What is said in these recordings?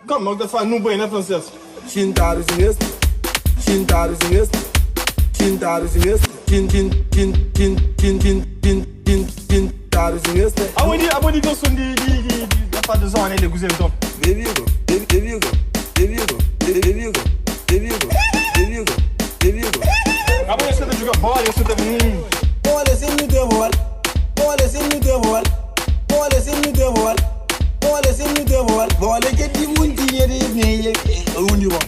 Kom, mag dat van nu bij net van zes. Shintar is in este. Shintar is in este. Shintar is in este. Shintar is in este. Abonnie go son die pas de zone ele guzem tom. There you go. There you go. There you go. There you go. There you go. There you go. There you go. Abonnie se de jogar bola, eu se de Olha sem me devolver. Olha sem me devolver. Olha sem me devolver. Olha sem me devolver. Olha que de muito dinheiro nem onde vão.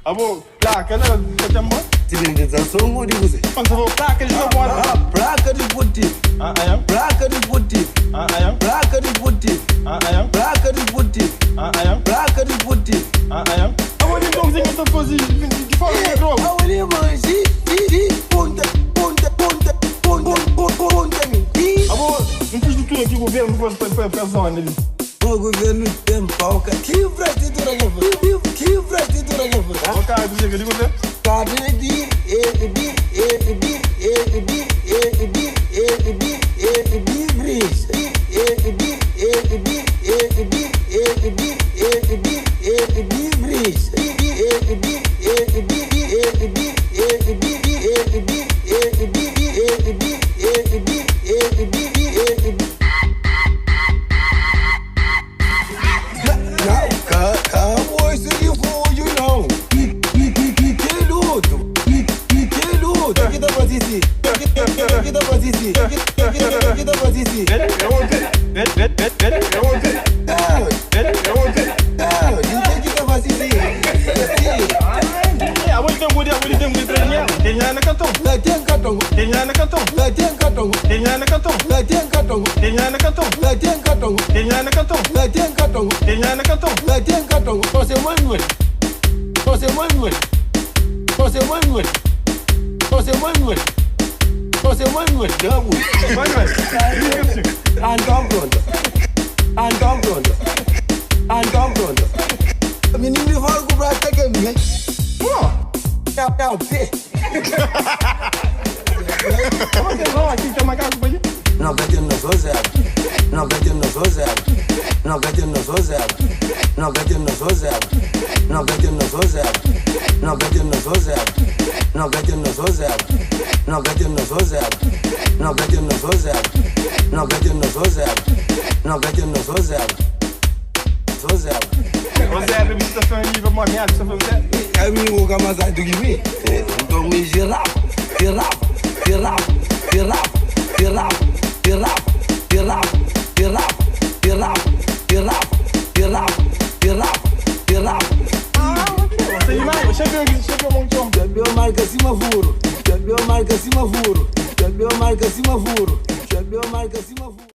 Abo, placa, né? Que tem bom? Tirando da songo de você. Quando vou placa, ele joga bola. Placa de puti. I am. Placa de puti. I am. Placa de puti. I am. Placa de puti. I am. Placa de puti. I am. Abonnie donc zingen essa coisa de fora do jogo. Olha mais, ponta. Abo, não fiz de tudo aqui o governo para a zona ali. O governo tem pauca. Que frete do ragamuffin. Que frete do ragamuffin. O cara do jeito que você. Cadê de